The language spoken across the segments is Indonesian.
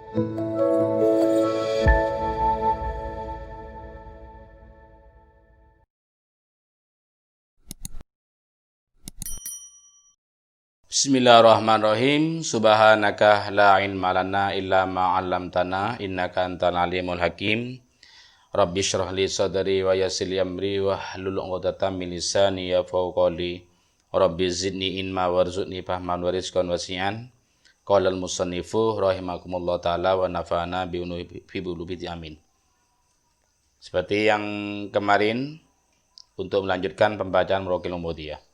Bismillahirrahmanirrahim. Subhanaka la ilma lana illa ma 'allamtana innaka antal alimul hakim. Rabbi shrah li sadri wa yassir li amri wahlul 'uqdatam min lisani yafqahu qawli. Rabbi zidni ilma warzuqni fahman wa rizqan wasi'an. Qala al-musannifu rahimakumullah ta'ala wa nafa'ana bi ulubi amin. Seperti yang kemarin, untuk melanjutkan pembacaan Maraqil Ubudiyah.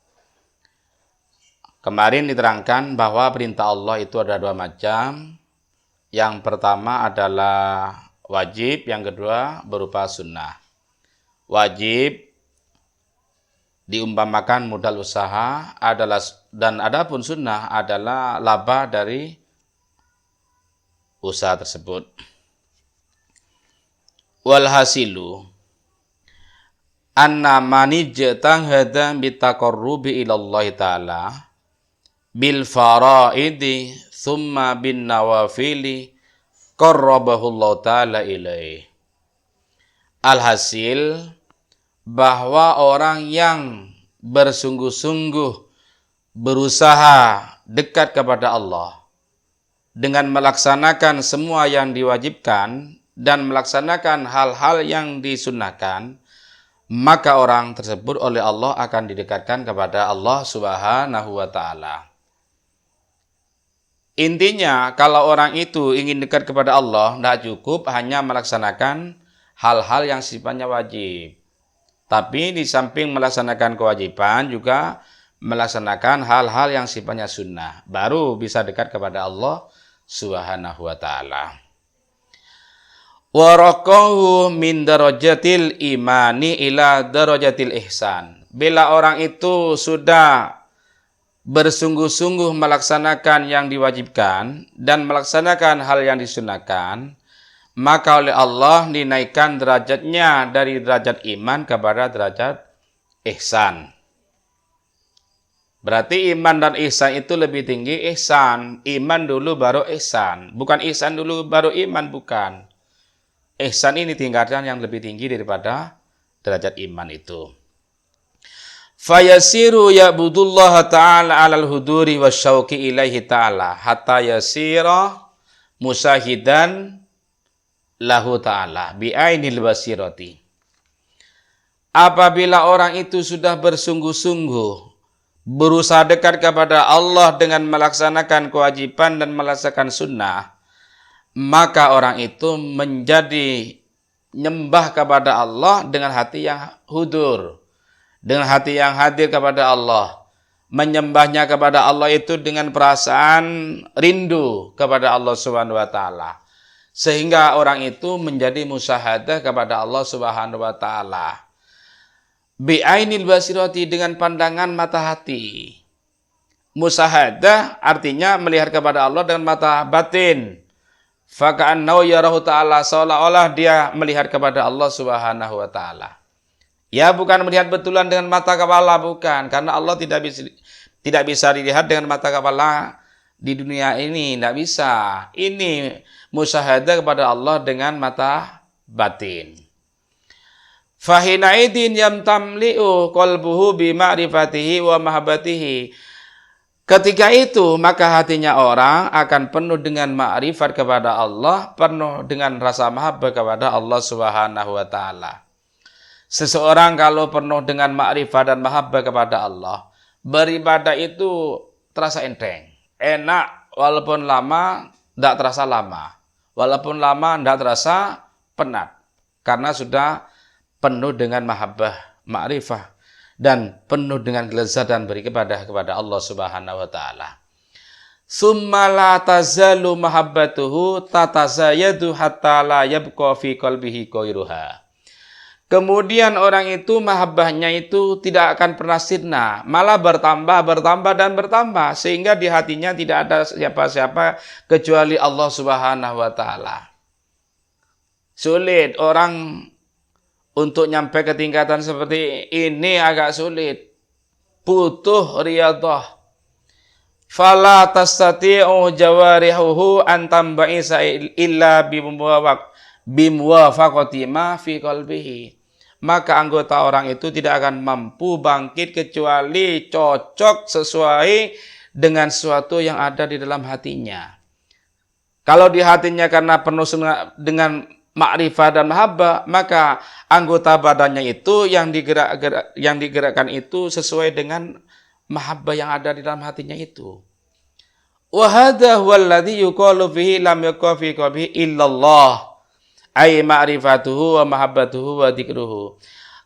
Kemarin diterangkan bahwa perintah Allah itu ada dua macam. Yang pertama adalah wajib, yang kedua berupa sunnah. Wajib diumpamakan modal usaha adalah, dan adapun sunnah adalah laba dari usaha tersebut. Walhasilu anna manijtahada bitaqarrubi ilallahi ta'ala bil faraidi thumma bin nawafili qarrabahullahu ta'ala ilaih. Alhasil bahwa orang yang bersungguh-sungguh berusaha dekat kepada Allah dengan melaksanakan semua yang diwajibkan dan melaksanakan hal-hal yang disunnahkan, maka orang tersebut oleh Allah akan didekatkan kepada Allah Subhanahu wa ta'ala. Intinya, kalau orang itu ingin dekat kepada Allah, tidak cukup hanya melaksanakan hal-hal yang sifatnya wajib. Tapi di samping melaksanakan kewajiban, juga melaksanakan hal-hal yang sifatnya sunnah. Baru bisa dekat kepada Allah Subhanahu wa ta'ala. Waraqahu min darajatil imani ila darajatil ihsan. Bila orang itu sudah bersungguh-sungguh melaksanakan yang diwajibkan dan melaksanakan hal yang disunahkan, maka oleh Allah dinaikkan derajatnya dari derajat iman kepada derajat ihsan. Berarti iman dan ihsan itu lebih tinggi ihsan. Iman dulu baru ihsan. Bukan ihsan dulu baru iman, bukan. Ihsan ini tingkatan yang lebih tinggi daripada derajat iman itu. Fayasiru ya'budullaha ta'ala alal huduri wasyauqi ilaihi ta'ala hatta yasira musahidan lahu ta'ala bi'ainil basirati. Apabila orang itu sudah bersungguh-sungguh berusaha dekat kepada Allah dengan melaksanakan kewajiban dan melaksanakan sunnah, maka orang itu menjadi nyembah kepada Allah dengan hati yang hudur, dengan hati yang hadir kepada Allah. Menyembahnya kepada Allah itu dengan perasaan rindu kepada Allah Subhanahu wa ta'ala. Sehingga orang itu menjadi musyahadah kepada Allah Subhanahu wa ta'ala. Bi'ainil basirati, dengan pandangan mata hati. Musyahadah artinya melihat kepada Allah dengan mata batin. Faka'annahu yarahu ta'ala, seolah-olah dia melihat kepada Allah Subhanahu wa ta'ala. Ya, bukan melihat betulan dengan mata kepala, bukan. Karena Allah tidak bisa dilihat dengan mata kepala di dunia ini, tidak bisa. Ini musyahadah kepada Allah dengan mata batin. Fahina idin yamtamli'u qalbuhu bima'rifatihi wa mahabbatihi. Ketika itu, maka hatinya orang akan penuh dengan ma'rifat kepada Allah, penuh dengan rasa mahabbah kepada Allah Subhanahu wa ta'ala. Seseorang kalau penuh dengan ma'rifat dan mahabbah kepada Allah, beribadah itu terasa enteng, enak, walaupun lama tidak terasa lama, walaupun lama tidak terasa penat, karena sudah penuh dengan mahabbah, ma'rifah, dan penuh dengan kelezatan beribadah kepada Allah Subhanahu wa ta'ala. Summa la tazalu mahabbatuhu tatazayadu hatta la yabqa fi qalbihi ghairuha. Kemudian orang itu mahabbahnya itu tidak akan pernah sirna, malah bertambah dan bertambah, sehingga di hatinya tidak ada siapa-siapa kecuali Allah Subhanahu wa ta'ala. Sulit orang untuk nyampe ke tingkatan seperti ini, agak sulit. Butuh riyadhah fala tastati'u jawarihuhu an tamba'isa illa bimuwafaqati ma fi qalbihi. Maka anggota orang itu tidak akan mampu bangkit kecuali cocok sesuai dengan sesuatu yang ada di dalam hatinya. Kalau di hatinya karena penuh dengan ma'rifah dan mahabbah, maka anggota badannya itu yang digerakkan itu sesuai dengan mahabbah yang ada di dalam hatinya itu. Wa hadza huwal ladzi yuqalu fihi lam yakun fi qalbihi illallah. Ay ma'rifatuhu wa mahabbatuhu wa dzikruhu.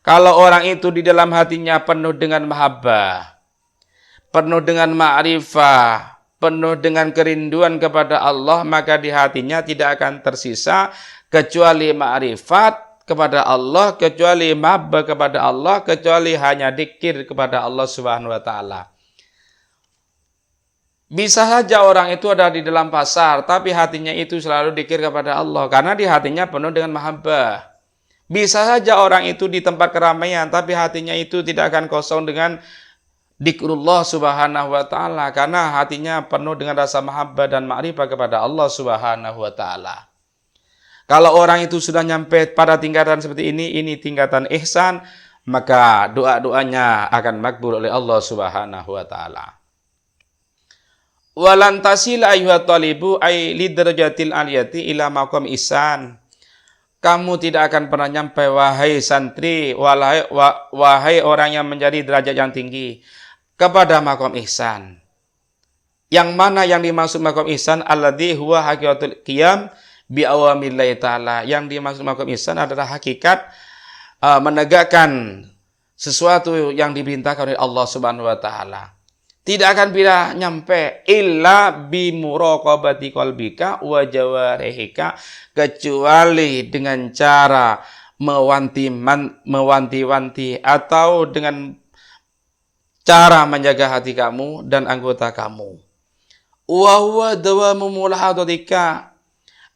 Kalau orang itu di dalam hatinya penuh dengan mahabbah, penuh dengan ma'rifah, penuh dengan kerinduan kepada Allah, maka di hatinya tidak akan tersisa kecuali ma'rifat kepada Allah, kecuali mahabbah kepada Allah, kecuali hanya dzikir kepada Allah Subhanahu wa taala. Bisa saja orang itu ada di dalam pasar, tapi hatinya itu selalu dzikir kepada Allah, karena di hatinya penuh dengan mahabbah. Bisa saja orang itu di tempat keramaian, tapi hatinya itu tidak akan kosong dengan dzikrullah Subhanahu wa ta'ala, karena hatinya penuh dengan rasa mahabbah dan ma'rifah kepada Allah Subhanahu wa ta'ala. Kalau orang itu sudah nyampe pada tingkatan seperti ini tingkatan ihsan, maka doa-doanya akan makbul oleh Allah Subhanahu wa ta'ala. Walan tasil ayyuhat talibu ay lidrajatil aliyati ila maqam ihsan. Kamu tidak akan pernah nyampe wahai santri, wahai orang yang menjadi derajat yang tinggi kepada maqam ihsan. Yang mana yang dimaksud maqam ihsan alladzi huwa haqiqatul qiyam bi awamirillahi ta'ala. Yang dimaksud maqam ihsan adalah hakikat menegakkan sesuatu yang diperintahkan oleh Allah Subhanahu wa taala. Tidak akan bisa nyampe illa bimuraqabati qalbika wa jawarihika, kecuali dengan cara mewanti-wanti atau dengan cara menjaga hati kamu dan anggota kamu. Wa huwa dawamu mulahadatika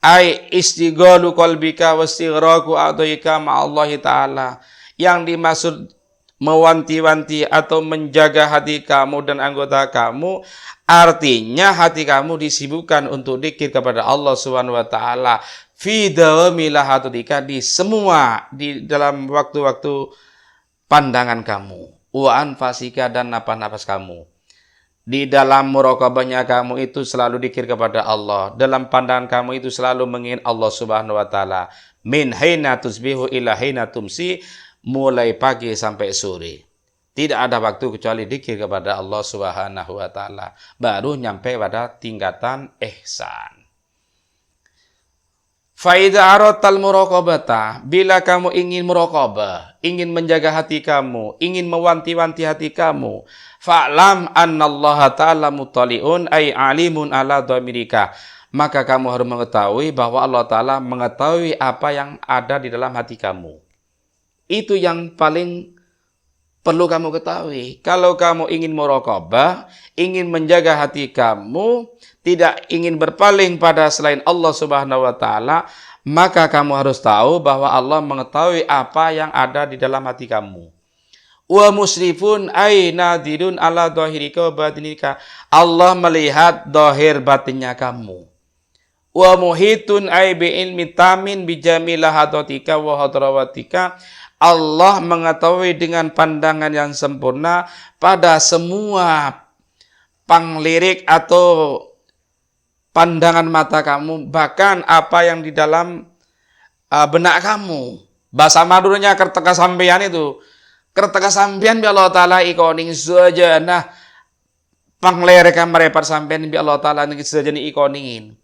ay istighalu qalbika wa istighraqu a'dhaika ma'allahi ta'ala. Yang dimaksud mewanti-wanti atau menjaga hati kamu dan anggota kamu, artinya hati kamu disibukkan untuk dzikir kepada Allah Subhanahu wa taala fi dawami lahadatika, di dalam waktu-waktu pandangan kamu, wa anfasika, dan napas-napas kamu. Di dalam muraqabahnya kamu itu selalu dzikir kepada Allah, dalam pandangan kamu itu selalu mengingat Allah Subhanahu wa taala, min haina tusbihu ila haina tumsi, mulai pagi sampai sore. Tidak ada waktu kecuali dzikir kepada Allah Subhanahu wa taala. Baru nyampe pada tingkatan ihsan. Fa idza aratal muraqabata, bila kamu ingin muraqabah, ingin menjaga hati kamu, ingin mewanti-wanti hati kamu, fa'lam annallaha ta'ala muttali'un ay alimun ala dhamirika. Maka kamu harus mengetahui bahwa Allah taala mengetahui apa yang ada di dalam hati kamu. Itu yang paling perlu kamu ketahui. Kalau kamu ingin muraqabah, ingin menjaga hati kamu, tidak ingin berpaling pada selain Allah Subhanahu wa taala, maka kamu harus tahu bahwa Allah mengetahui apa yang ada di dalam hati kamu. Wa musrifun ay nadirun ala dhahirika wa batinika. Allah melihat zahir batinnya kamu. Wa muhitun ay bi ilmi tamin bi jamil hadatika wa hadrawatika. Allah mengetahui dengan pandangan yang sempurna pada semua panglirik atau pandangan mata kamu, bahkan apa yang di dalam benak kamu. Bahasa Maduranya kerteka sampeyan itu. Kerteka sampeyan bi Allah taala ikoning saja. Nah, panglirik merepar sampeyan bi Allah taala niki saja ni ikoningin.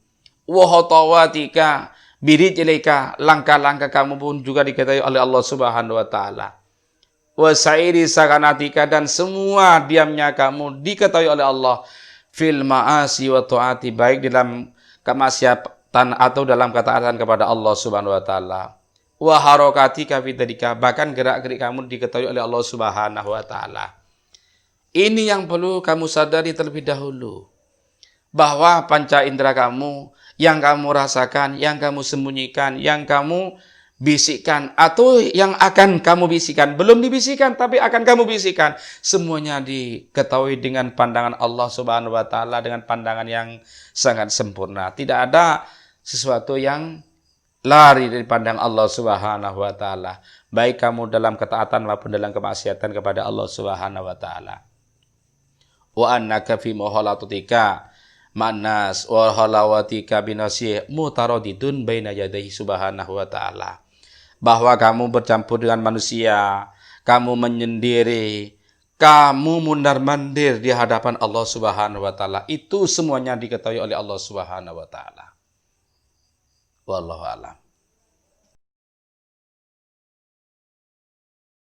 Wa hatawatika, biri jeleka, langkah-langkah kamu pun juga diketahui oleh Allah Subhanahu wa taala. Wa sairi sakanatika, dan semua diamnya kamu diketahui oleh Allah. Fil ma'asi wa ta'ati, baik dalam kemaksiatan atau dalam ketaatan kepada Allah Subhanahu wa taala. Wa harakatika fi dzalika, bahkan gerak-gerik kamu diketahui oleh Allah Subhanahu wa taala. Ini yang perlu kamu sadari terlebih dahulu, bahwa panca indera kamu, yang kamu rasakan, yang kamu sembunyikan, yang kamu bisikan atau yang akan kamu bisikan, belum dibisikkan tapi akan kamu bisikan, semuanya diketahui dengan pandangan Allah Subhanahu wa taala, dengan pandangan yang sangat sempurna. Tidak ada sesuatu yang lari dari pandang Allah Subhanahu wa taala, baik kamu dalam ketaatan maupun dalam kemaksiatan kepada Allah Subhanahu wa taala. Wa annaka fi muhalatatika manas wa halawatika binasih mutaradidun baina yadayhi subhanahu wa ta'ala. Bahwa kamu bercampur dengan manusia, kamu menyendiri, kamu mundar-mandir di hadapan Allah Subhanahu wa taala, itu semuanya diketahui oleh Allah Subhanahu wa taala. Wallahu a'lam.